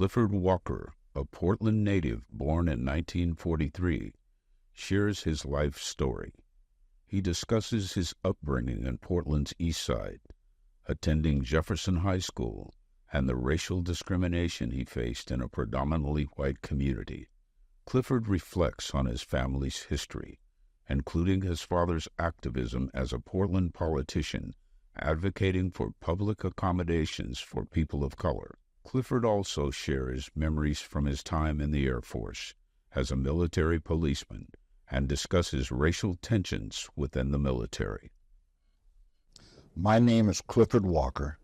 Clifford Walker, a Portland native born in 1943, shares his life story. He discusses his upbringing in Portland's Eastside, attending Jefferson High School, and the racial discrimination he faced in a predominantly white community. Clifford reflects on his family's history, including his father's activism as a Portland politician advocating for public accommodations for people of color. Clifford also shares memories from his time in the Air Force as a military policeman and discusses racial tensions within the military. My name is Clifford Walker.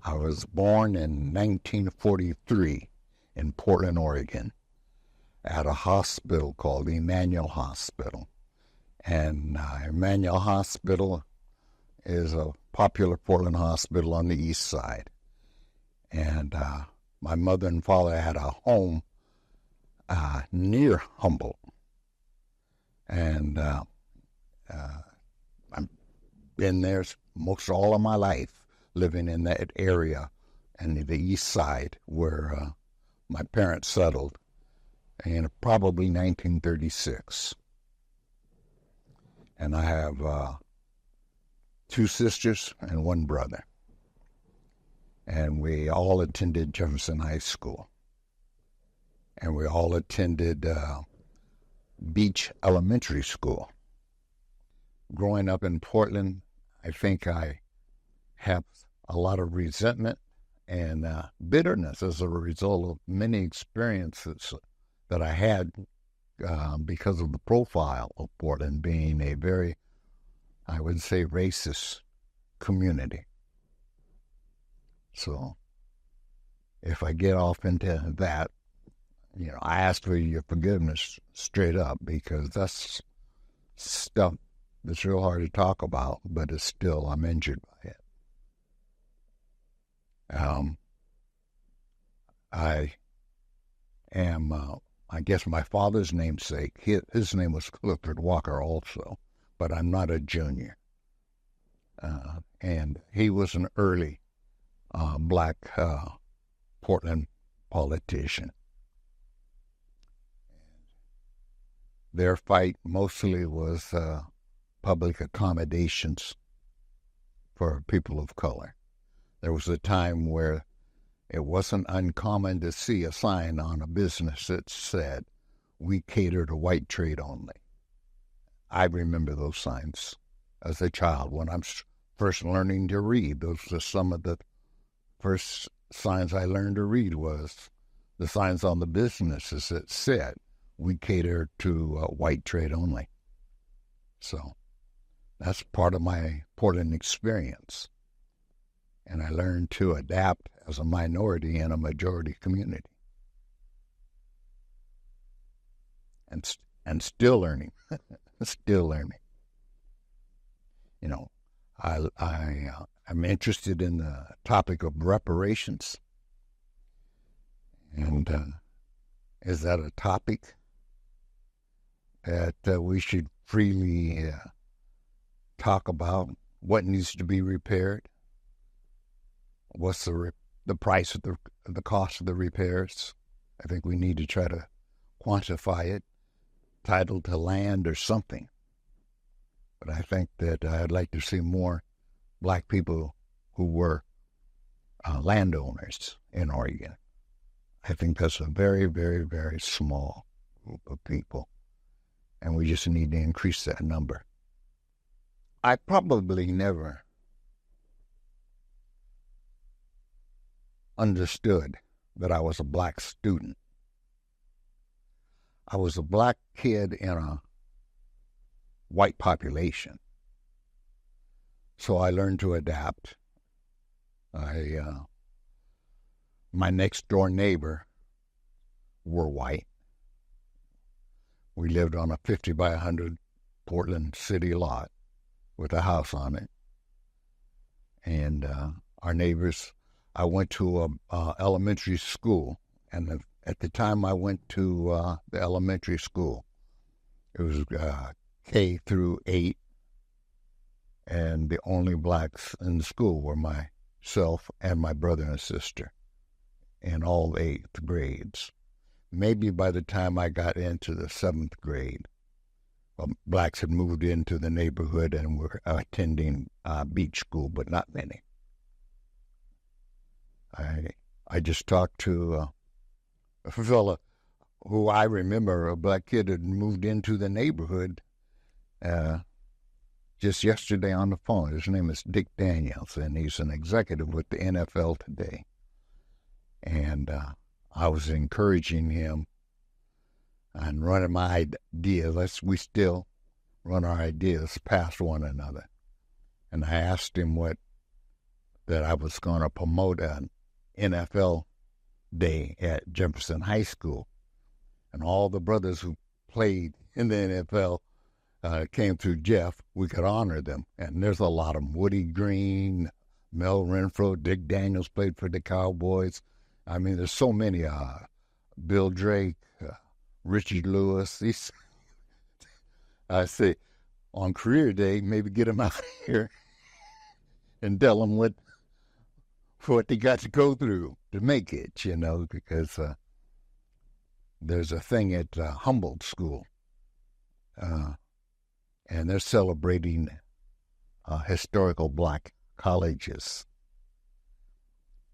I was born in 1943 in Portland, Oregon, at a hospital called Emanuel Hospital. And Emanuel Hospital is a popular Portland hospital on the east side. And my mother and father had a home near Humboldt. And I've been there most all of my life, living in that area and the east side where my parents settled in probably 1936. And I have two sisters and one brother. And we all attended Jefferson High School. And we all attended Beach Elementary School. Growing up in Portland, I think I have a lot of resentment and bitterness as a result of many experiences that I had because of the profile of Portland being a very, I would say, racist community. So if I get off into that, I ask for your forgiveness straight up, because that's stuff that's real hard to talk about, but it's still, I'm injured by it. I am, I guess, my father's namesake. His name was Clifford Walker also, but I'm not a junior. And he was an early black Portland politician. Their fight mostly was public accommodations for people of color. There was a time where it wasn't uncommon to see a sign on a business that said, "We cater to white trade only." I remember those signs as a child when I'm first learning to read. Those are some of the first signs I learned to read, was the signs on the businesses that said, "We cater to white trade only." So that's part of my Portland experience. And I learned to adapt as a minority in a majority community. And still learning. Still learning. I'm interested in the topic of reparations. And is that a topic that we should freely talk about? What needs to be repaired? What's the price of the cost of the repairs? I think we need to try to quantify it, title to land or something. But I think that I'd like to see more black people who were landowners in Oregon. I think that's a very, very, very small group of people, and we just need to increase that number. I probably never understood that I was a black student. I was a black kid in a white population. So I learned to adapt. My next door neighbor were white. We lived on a 50 by 100 Portland city lot with a house on it. And our neighbors, I went to a elementary school, and at the time I went to the elementary school, it was K through 8, and the only blacks in the school were myself and my brother and sister. in all 8th grades. Maybe by the time I got into the 7th grade, blacks had moved into the neighborhood and were attending beach school, but not many. I just talked to a fella who I remember, a black kid had moved into the neighborhood just yesterday on the phone. His name is Dick Daniels, and he's an executive with the NFL today. And I was encouraging him and running my ideas. We still run our ideas past one another. And I asked him that I was going to promote an NFL day at Jefferson High School. And all the brothers who played in the NFL came through Jeff. We could honor them. And there's a lot of them. Woody Green, Mel Renfro, Dick Daniels played for the Cowboys. I mean, there's so many. Bill Drake, Richie Lewis. I say, on career day, maybe get them out here and tell them what they got to go through to make it, because there's a thing at Humboldt School, and they're celebrating historical black colleges.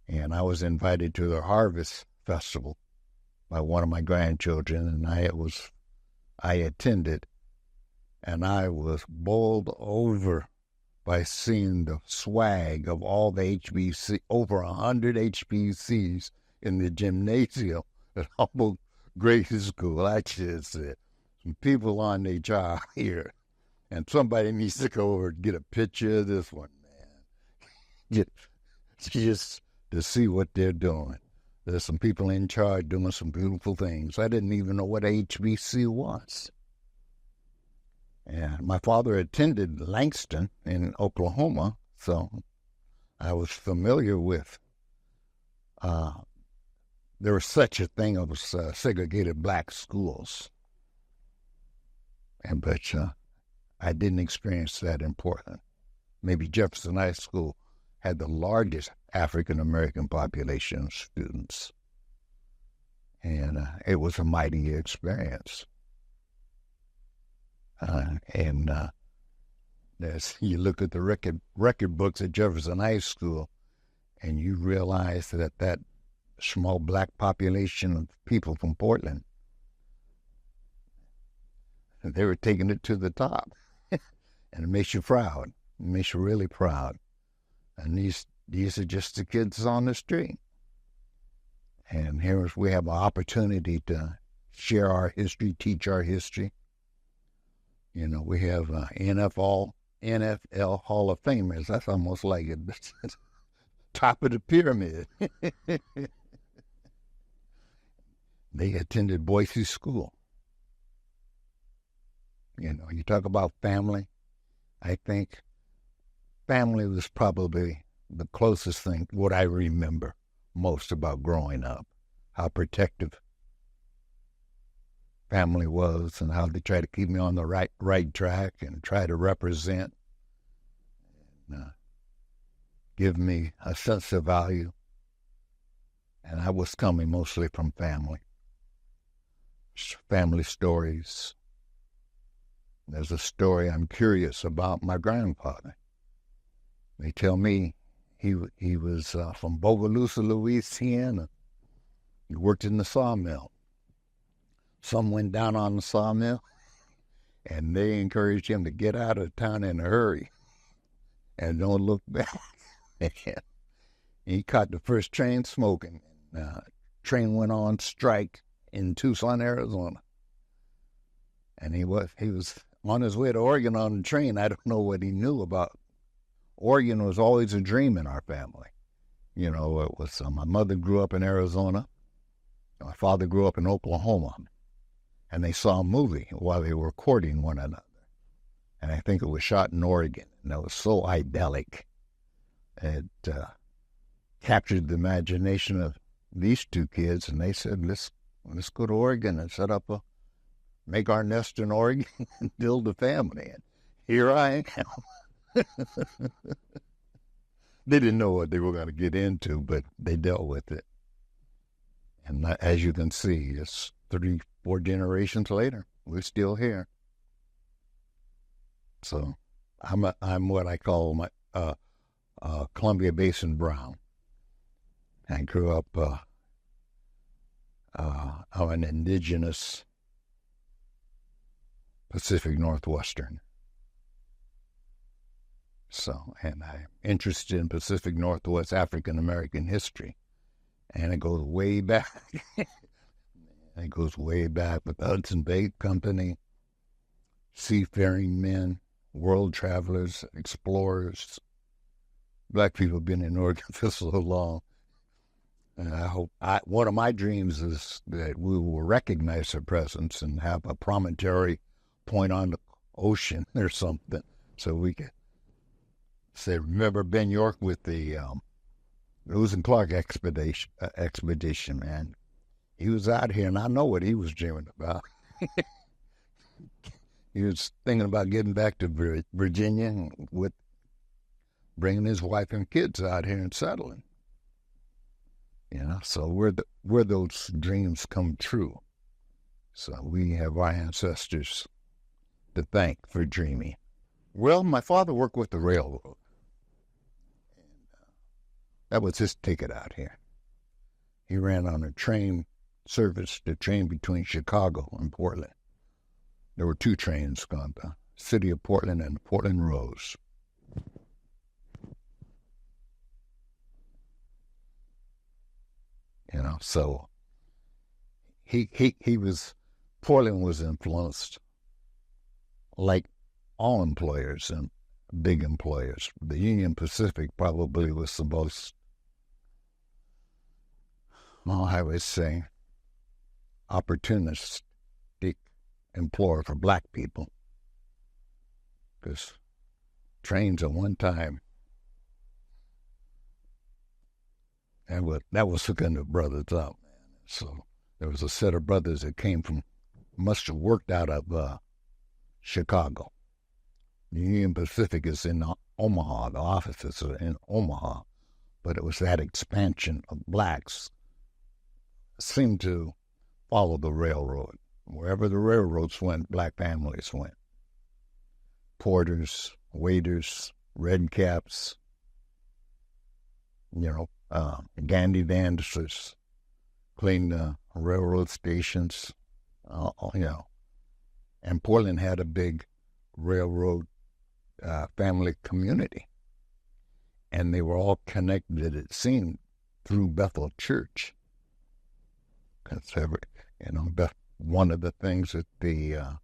And I was invited to their harvest festival by one of my grandchildren, and I attended, and I was bowled over by seeing the swag of all the HBC, over 100 HBCs in the gymnasium at Humboldt Grade School. I just said, some people on their job here, and somebody needs to go over and get a picture of this one, man. Just to see what they're doing. There's some people in charge doing some beautiful things. I didn't even know what HBC was. And my father attended Langston in Oklahoma, so I was familiar with. There was such a thing as segregated black schools, but I didn't experience that in Portland. Maybe Jefferson High School had the largest African-American population of students, and it was a mighty experience. You look at the record books at Jefferson High School, and you realize that small black population of people from Portland, they were taking it to the top. And it makes you proud. It makes you really proud. And these are just the kids on the street. And here we have an opportunity to share our history, teach our history. We have NFL Hall of Famers. That's almost like it. Top of the pyramid. They attended Boise School. You talk about family. I think family was probably the closest thing, what I remember most about growing up, how protective family was and how they tried to keep me on the right track and try to represent and give me a sense of value. And I was coming mostly from family stories. There's a story I'm curious about my grandfather. They tell me he was from Bogalusa, Louisiana. He worked in the sawmill. Some went down on the sawmill, and they encouraged him to get out of town in a hurry and don't look back. He caught the first train smoking. Train went on strike in Tucson, Arizona. And he was on his way to Oregon on the train. I don't know what he knew about. Oregon was always a dream in our family. It was my mother grew up in Arizona. My father grew up in Oklahoma. And they saw a movie while they were courting one another. And I think it was shot in Oregon. And it was so idyllic. It captured the imagination of these two kids. And they said, let's go to Oregon and make our nest in Oregon and build a family. And here I am. They didn't know what they were going to get into, but they dealt with it. And as you can see, it's 34 generations later. We're still here. So I'm what I call my Columbia Basin Brown. I grew up, I'm an indigenous Pacific Northwestern. So, and I'm interested in Pacific Northwest African American history. And it goes way back. It goes way back with the Hudson Bay Company, seafaring men, world travelers, explorers. Black people have been in Oregon for so long. And I hope, one of my dreams is that we will recognize their presence and have a promontory point on the ocean or something, so we can say, remember Ben York with the Lewis and Clark expedition, man. He was out here, and I know what he was dreaming about. He was thinking about getting back to Virginia with bringing his wife and kids out here and settling. You know, so where those dreams come true. So we have our ancestors to thank for dreaming. Well, my father worked with the railroad. And that was his ticket out here. He ran on a train service, the train between Chicago and Portland. There were two trains going to the city of Portland and Portland Rose. You know, so Portland was influenced like all employers and big employers. The Union Pacific probably was the most, well, I would say, opportunistic employer for black people. Because trains at one time, that was hooking the brothers up, man. So there was a set of brothers that must have worked out of Chicago. The Union Pacific is in Omaha. The offices are in Omaha. But it was that expansion of blacks seemed to follow the railroad. Wherever the railroads went, black families went. Porters, waiters, red caps, Gandhi dancers, cleaned the railroad stations, And Portland had a big railroad family community. And they were all connected, it seemed, through Bethel Church. Because one of the things that the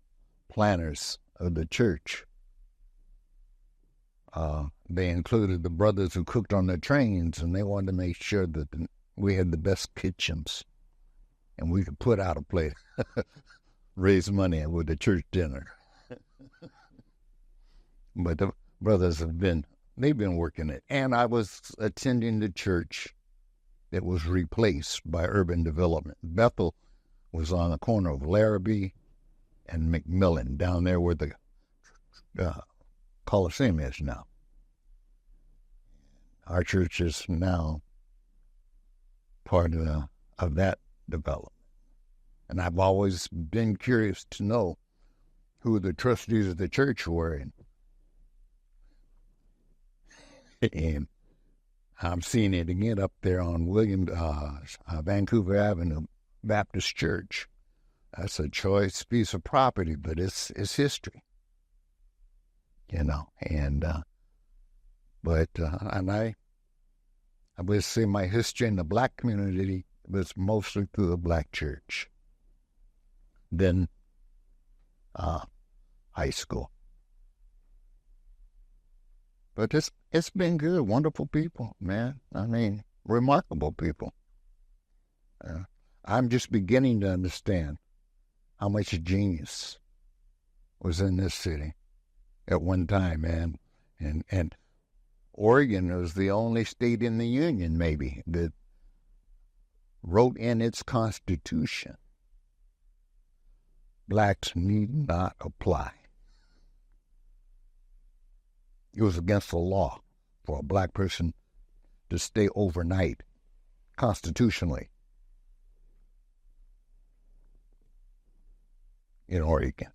planners of the church, they included the brothers who cooked on the trains, and they wanted to make sure that we had the best kitchens and we could put out a plate, raise money with the church dinner. But the brothers they've been working it. And I was attending the church that was replaced by urban development. Bethel was on the corner of Larrabee and McMillan, down there where the Coliseum is now. Our church is now part of that development. And I've always been curious to know who the trustees of the church were. And I'm seeing it again up there on Vancouver Avenue Baptist Church. That's a choice piece of property, but it's history. And I would say my history in the black community was mostly through the black church. Then high school. But it's been good, wonderful people, man. I mean, remarkable people. I'm just beginning to understand how much genius was in this city at one time, man. And Oregon was the only state in the Union, maybe, that wrote in its constitution, blacks need not apply. It was against the law for a black person to stay overnight, constitutionally, in Oregon.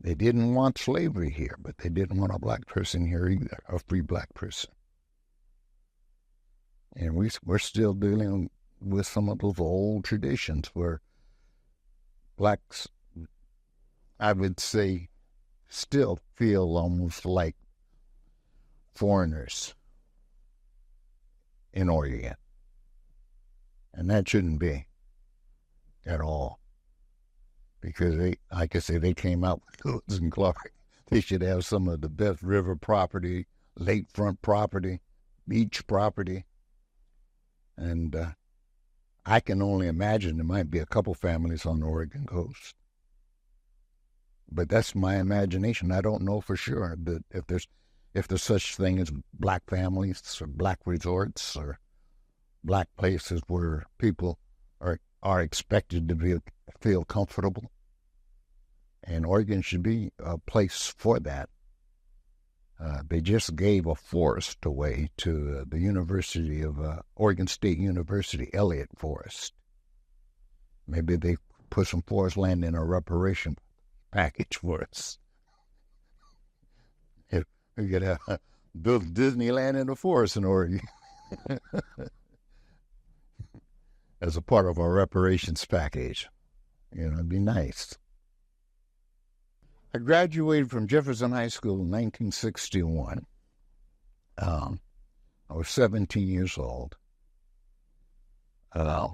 They didn't want slavery here, but they didn't want a black person here either, a free black person. And we're still dealing with some of those old traditions where blacks, I would say, still feel almost like foreigners in Oregon. And that shouldn't be at all. Because they, like I say, they came out with Lewis and Clark. They should have some of the best river property, lakefront property, beach property. And I can only imagine there might be a couple families on the Oregon coast. But that's my imagination. I don't know for sure that if there's such thing as black families or black resorts or black places where people are expected to feel comfortable. And Oregon should be a place for that. They just gave a forest away to the University of Oregon State University, Elliott Forest. Maybe they put some forest land in a reparation package for us. If we could have built Disneyland in a forest in Oregon as a part of our reparations package. You know, it'd be nice. I graduated from Jefferson High School in 1961. I was 17 years old. I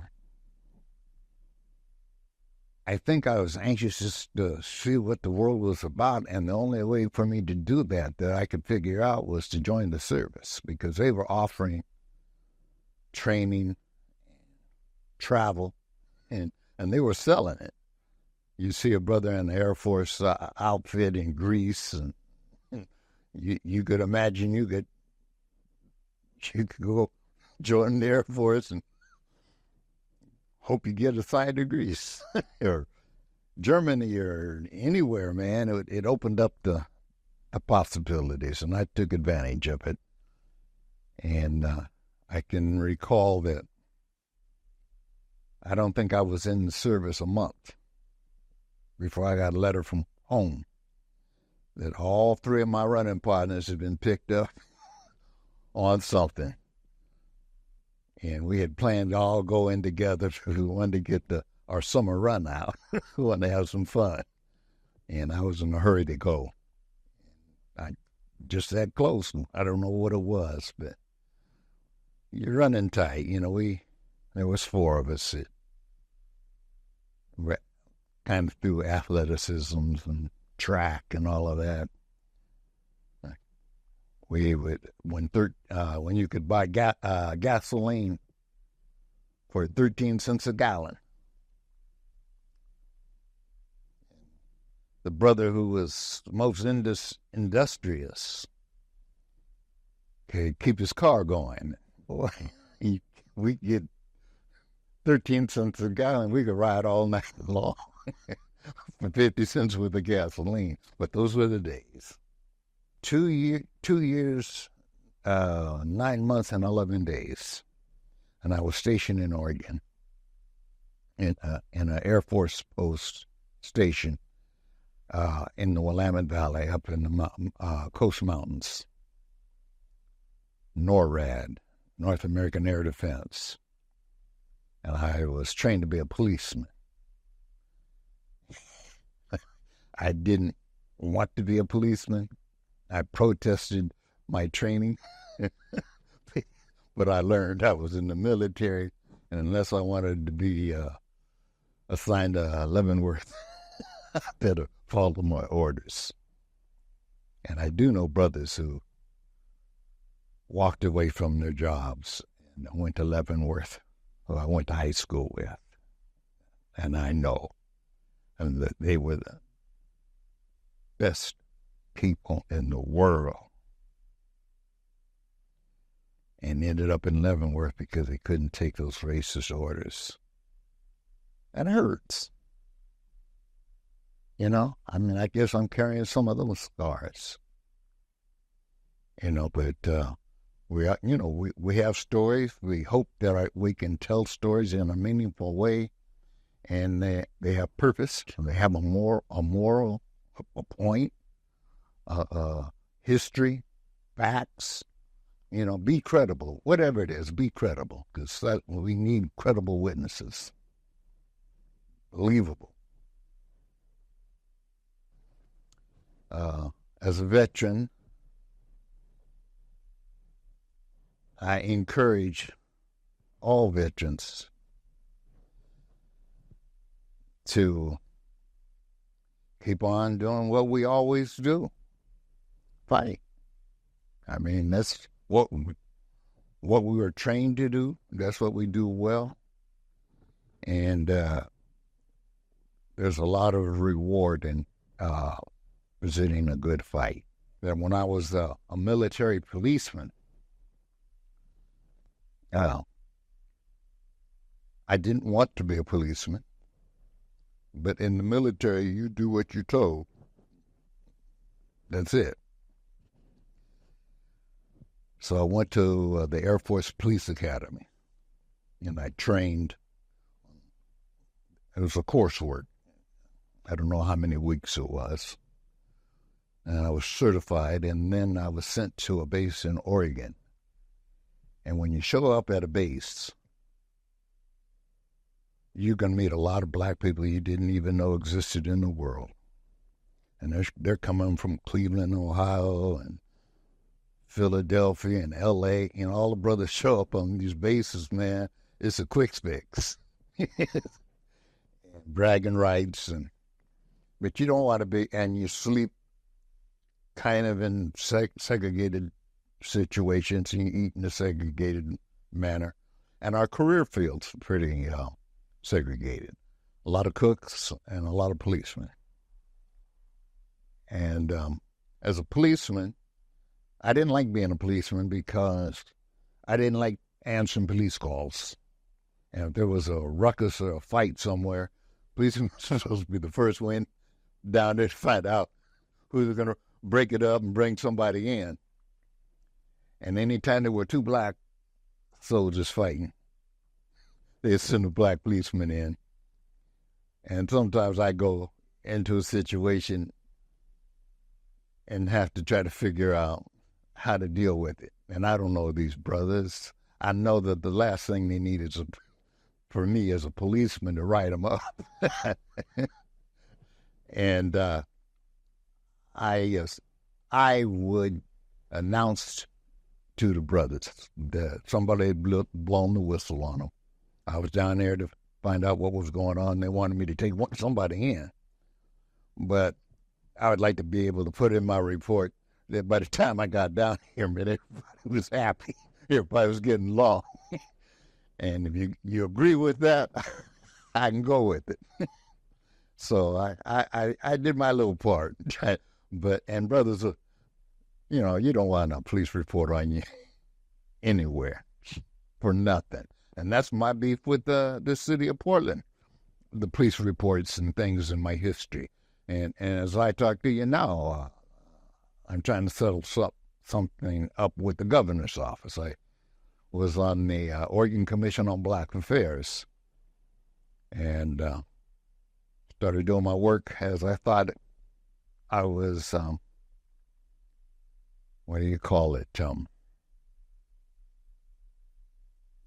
think I was anxious just to see what the world was about, and the only way for me to do that I could figure out was to join the service, because they were offering training, travel, and they were selling it. You see a brother in the Air Force outfit in Greece, and you could imagine you could go join the Air Force and hope you get assigned to Greece or Germany or anywhere, man. It opened up the possibilities, and I took advantage of it. And I can recall that I don't think I was in the service a month before I got a letter from home that all three of my running partners had been picked up on something. And we had planned to all go in together. We wanted to get our summer run out. We wanted to have some fun. And I was in a hurry to go. I just that close. I don't know what it was, but you're running tight. You know, there was four of us that kind of through athleticism and track and all of that. We would when you could buy gasoline for 13 cents a gallon. The brother who was most industrious could keep his car going. Boy, we get 13 cents a gallon. We could ride all night long for 50 cents worth of gasoline. But those were the days. 2 years, 9 months and 11 days. And I was stationed in Oregon in an Air Force post station in the Willamette Valley up in the Coast Mountains. NORAD, North American Air Defense. And I was trained to be a policeman. I didn't want to be a policeman. I protested my training, but I learned I was in the military, and unless I wanted to be assigned to Leavenworth, I better follow my orders. And I do know brothers who walked away from their jobs and went to Leavenworth, who I went to high school with, and I know, and that they were the best people in the world, and ended up in Leavenworth because they couldn't take those racist orders. And it hurts. You know, I mean, I guess I'm carrying some of those scars. You know, but we have stories. We hope that we can tell stories in a meaningful way and they have purpose. They have a moral point, history, facts. Be credible. Whatever it is, be credible, because we need credible witnesses. Believable. As a veteran, I encourage all veterans to keep on doing what we always do. Fight. I mean, that's what we were trained to do. That's what we do well. And there's a lot of reward in presenting a good fight. That when I was a military policeman, I didn't want to be a policeman, but in the military, you do what you're told. That's it. So I went to the Air Force Police Academy, and I trained. It was a coursework. I don't know how many weeks it was. And I was certified, and then I was sent to a base in Oregon. And when you show up at a base, you're going to meet a lot of black people you didn't even know existed in the world. And they're coming from Cleveland, Ohio, and Philadelphia, and L.A. All the brothers show up on these bases, man. It's a quick fix. Bragging rights, but you don't want to be, and you sleep kind of in segregated situations, and you eat in a segregated manner. And our career field's pretty segregated. A lot of cooks and a lot of policemen. And as a policeman, I didn't like being a policeman because I didn't like answering police calls. And if there was a ruckus or a fight somewhere, policemen were supposed to be the first one down there to find out who's going to break it up and bring somebody in. And anytime there were two black soldiers fighting, they'd send a black policeman in. And sometimes I go into a situation and have to try to figure out how to deal with it. And I don't know these brothers. I know that the last thing they need is, for me as a policeman, to write them up. And I would announce to the brothers that somebody had blown the whistle on them. I was down there to find out what was going on. They wanted me to take somebody in. But I would like to be able to put in my report that by the time I got down here, man, everybody was happy. Everybody was getting along. And if you agree with that, I can go with it. So I did my little part. And brothers, you don't want a police report on you anywhere for nothing. And that's my beef with the city of Portland, the police reports and things in my history. And as I talk to you now, I'm trying to settle something up with the governor's office. I was on the Oregon Commission on Black Affairs and started doing my work as I thought I was,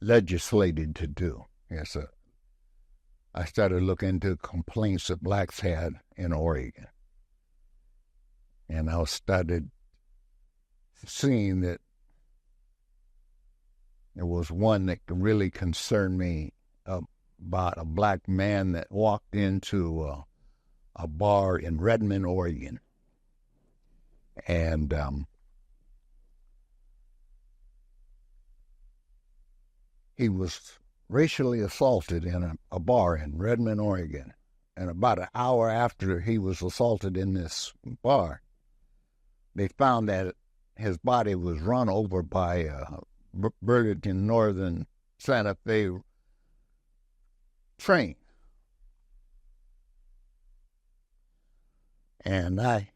legislated to do. Yes, I started looking into complaints that blacks had in Oregon. And I started seeing that there was one that really concerned me about a black man that walked into a bar in Redmond, Oregon. And he was racially assaulted in a bar in Redmond, Oregon. And about an hour after he was assaulted in this bar, they found that his body was run over by a Burlington Northern Santa Fe train. And I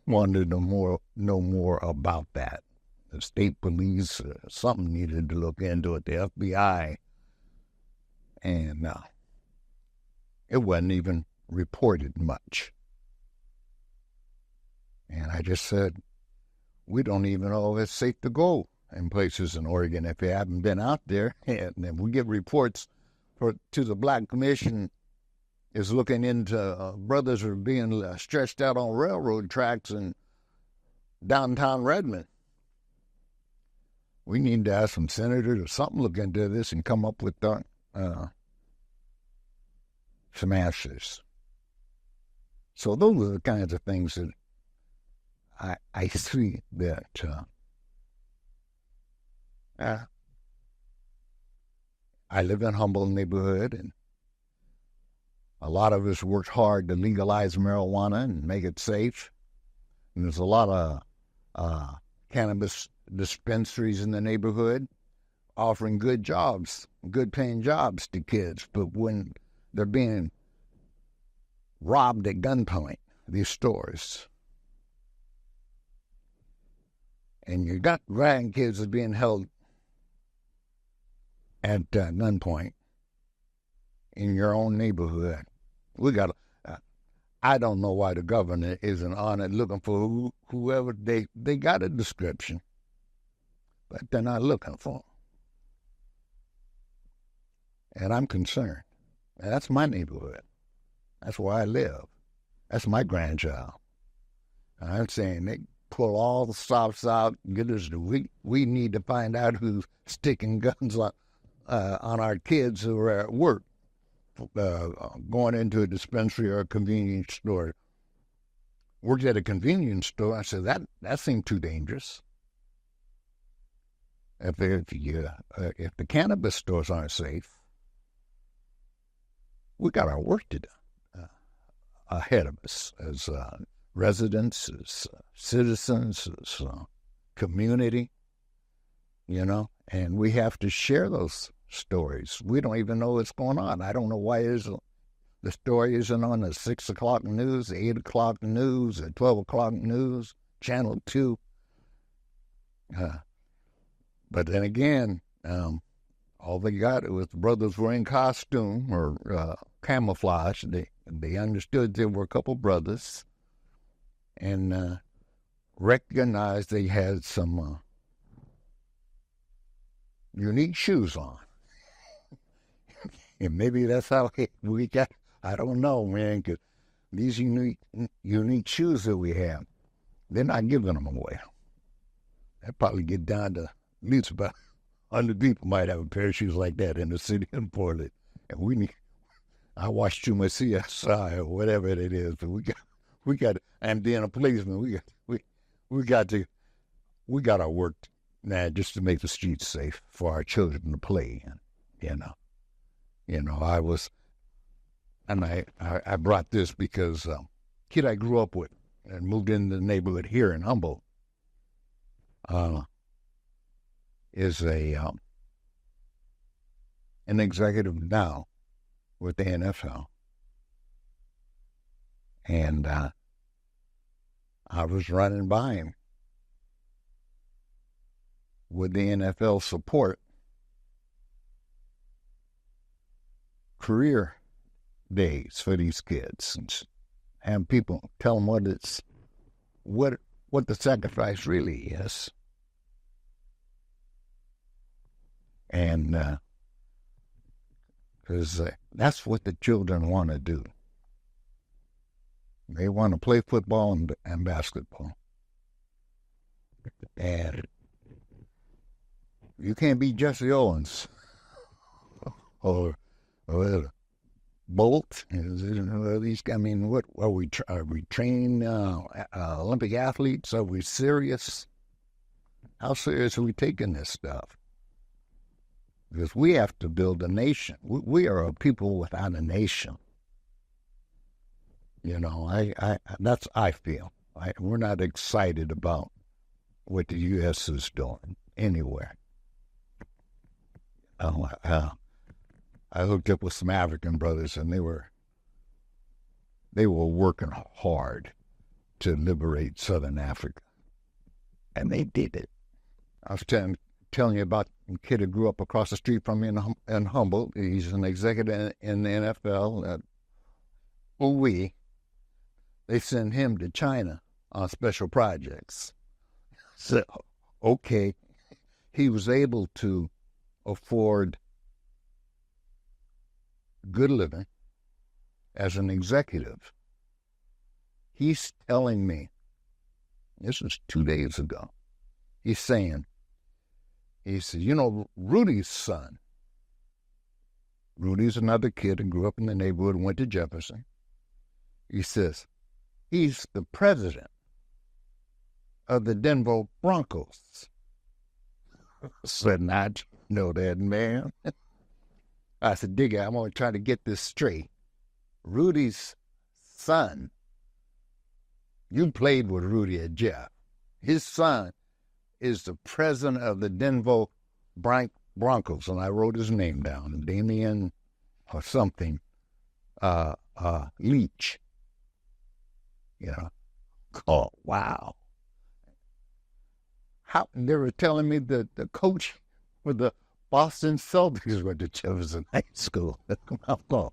wanted to know more about that. The state police, something needed to look into it. The FBI and it wasn't even reported much. And I just said, we don't even know if it's safe to go in places in Oregon if you haven't been out there. And then we get reports to the Black Commission is looking into brothers are being stretched out on railroad tracks in downtown Redmond. We need to have some senators or something look into this and come up with some answers. So those are the kinds of things that I see that I live in a humble neighborhood, and a lot of us worked hard to legalize marijuana and make it safe. And there's a lot of cannabis dispensaries in the neighborhood offering good jobs, good paying jobs to kids. But when they're being robbed at gunpoint, these stores, and you got grandkids that are being held at gunpoint in your own neighborhood, we got. I don't know why the governor isn't on it looking for whoever they got a description, but they're not looking for them. And I'm concerned. And that's my neighborhood. That's where I live. That's my grandchild. And I'm saying they pull all the stops out, get us to we need to find out who's sticking guns on our kids who are at work, going into a dispensary or a convenience store. Worked at a convenience store. I said that seemed too dangerous. If the cannabis stores aren't safe, we got our work to do ahead of us as residents, as citizens, as community, and we have to share those stories. We don't even know what's going on. I don't know why the story isn't on the 6 o'clock news, the 8 o'clock news, the 12 o'clock news, Channel 2. But then again, all they got was brothers wearing costume or camouflage. They understood there were a couple brothers and recognized they had some unique shoes on. And maybe that's how we got, I don't know, man, because these unique shoes that we have, they're not giving them away. They'll probably get down to at least about 100 people might have a pair of shoes like that in the city of Portland. And I watch too much CSI or whatever it is, but we got, and being a policeman, we got our work now just to make the streets safe for our children to play in, I was, and I brought this because kid I grew up with and moved into the neighborhood here in Humboldt is an executive now with the NFL. And I was running by him with the NFL support career days for these kids and have people tell them what the sacrifice really is. And because that's what the children want to do. They want to play football and basketball. And you can't be Jesse Owens or Bolt. These, I mean, what are we trained Olympic athletes? Are we serious? How serious are we taking this stuff? Because we have to build a nation. We are a people without a nation. I feel. We're not excited about what the U.S. is doing anywhere. I hooked up with some African brothers, and they were working hard to liberate Southern Africa, and they did it. I was telling you about a kid who grew up across the street from me in Humboldt. He's an executive in the NFL. They send him to China on special projects. So, okay, he was able to afford good living as an executive. He's telling me, this was 2 days ago, he said, Rudy's son, Rudy's another kid who grew up in the neighborhood and went to Jefferson. He says, he's the president of the Denver Broncos. I said, I know that, man. I said, Digga, I'm going to try to get this straight. Rudy's son, you played with Rudy at Jeff. His son is the president of the Denver Broncos, and I wrote his name down, Damian or something, Leach. Oh, wow. They were telling me that the coach for the Boston Celtics went to Jefferson High School. I'm going,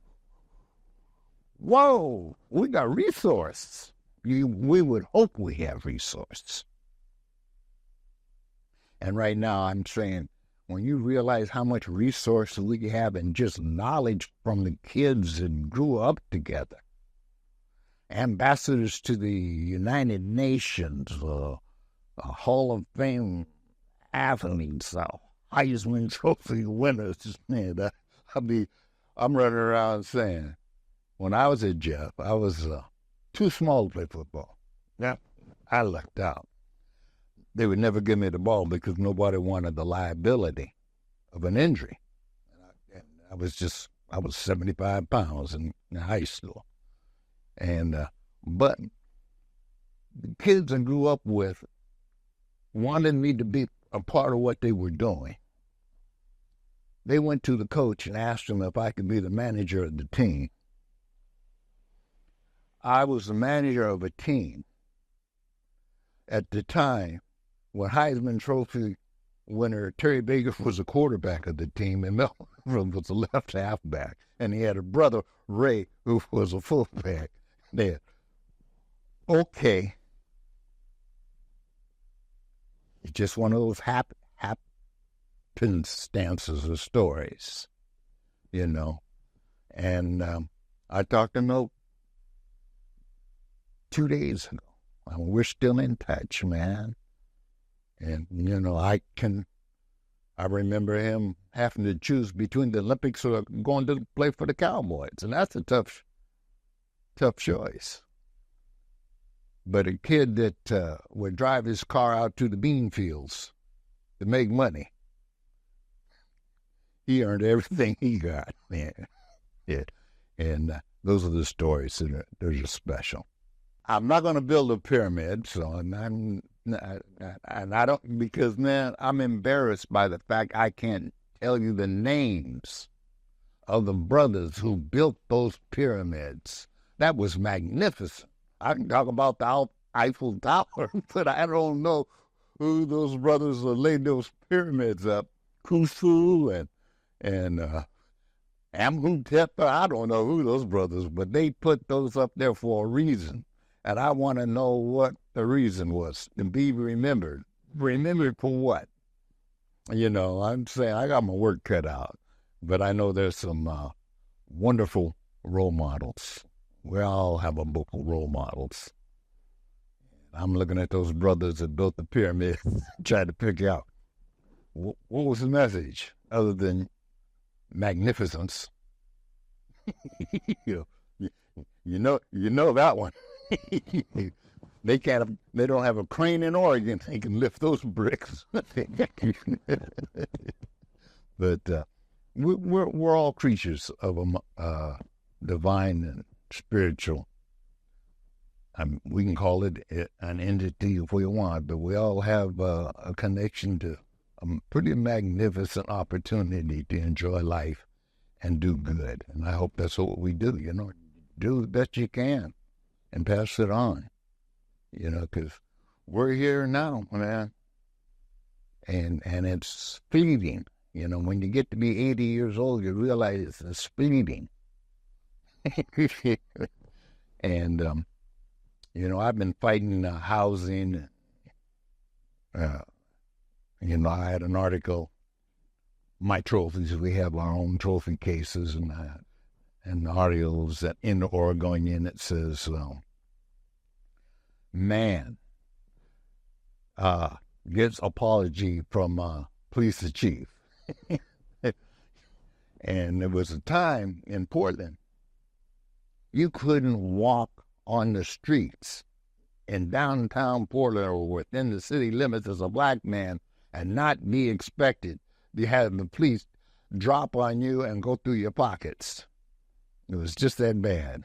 whoa, we got resources. We would hope we have resources. And right now I'm saying, when you realize how much resources we have and just knowledge from the kids that grew up together, ambassadors to the United Nations, Hall of Fame athletes, Heisman Trophy winners, man, I'm running around saying, when I was at Jeff, I was too small to play football. Yeah, I lucked out. They would never give me the ball because nobody wanted the liability of an injury. And I was 75 pounds in high school. And but the kids I grew up with wanted me to be a part of what they were doing. They went to the coach and asked him if I could be the manager of the team. I was the manager of a team at the time when Heisman Trophy winner Terry Baker was the quarterback of the team and Melvin was the left halfback, and he had a brother, Ray, who was a fullback. There. Okay. It's just one of those happenstances of stories, And I talked to Milt 2 days ago. We're still in touch, man. And, I remember him having to choose between the Olympics or going to play for the Cowboys. And that's a tough choice. But a kid that would drive his car out to the bean fields to make money, he earned everything he got, man. Yeah. And those are the stories that are just special. I'm not going to build a pyramid, and I don't, because, man, I'm embarrassed by the fact I can't tell you the names of the brothers who built those pyramids. That was magnificent. I can talk about the Eiffel Tower, but I don't know who those brothers laid those pyramids up. Khufu and Amhotep. I don't know who those brothers, but they put those up there for a reason. And I want to know what the reason was, to be remembered. Remembered for what? I'm saying I got my work cut out, but I know there's some wonderful role models. We all have a book of role models. I'm looking at those brothers that built the pyramid, trying to figure out what was the message other than magnificence. you know that one. They don't have a crane in Oregon. They can lift those bricks. But we're all creatures of a divine and spiritual. We can call it an entity if we want, but we all have a connection to a pretty magnificent opportunity to enjoy life and do good. And I hope that's what we do. Do the best you can and pass it on. Because we're here now, man. and it's fleeting. You know, when you get to be 80 years old, you realize it's fleeting. And, you know, I've been fighting housing. You know, I had an article, my trophies, we have our own trophy cases, and articles that in the Oregonian that says, man gets apology from police chief. And there was a time in Portland, you couldn't walk on the streets in downtown Portland or within the city limits as a black man and not be expected to have the police drop on you and go through your pockets. It was just that bad.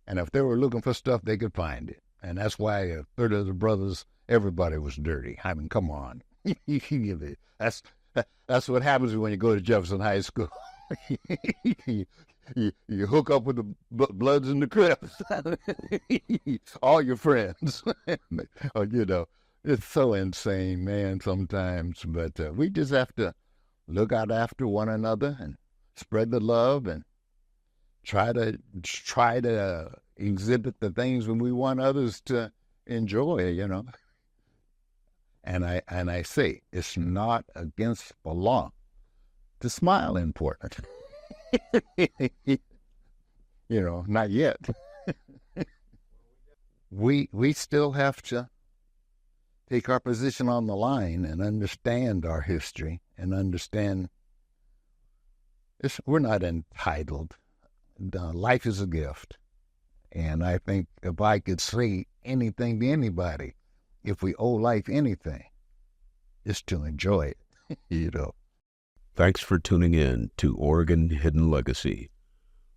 And if they were looking for stuff, they could find it. And that's why a third of the brothers, everybody was dirty. I mean, come on. That's what happens when you go to Jefferson High School. You hook up with the Bloods and the Crips. All your friends. You know, it's so insane, man, sometimes. But we just have to look out after one another and spread the love and try to exhibit the things when we want others to enjoy, you know. And I say it's not against the law to smile in Portland. You know, not yet. We still have to take our position on the line and understand our history and understand we're not entitled. Life is a gift. And I think if I could say anything to anybody, if we owe life anything, it's to enjoy it, you know. Thanks for tuning in to Oregon Hidden Legacy.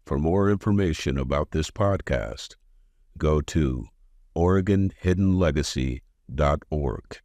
For more information about this podcast, go to OregonHiddenLegacy.org.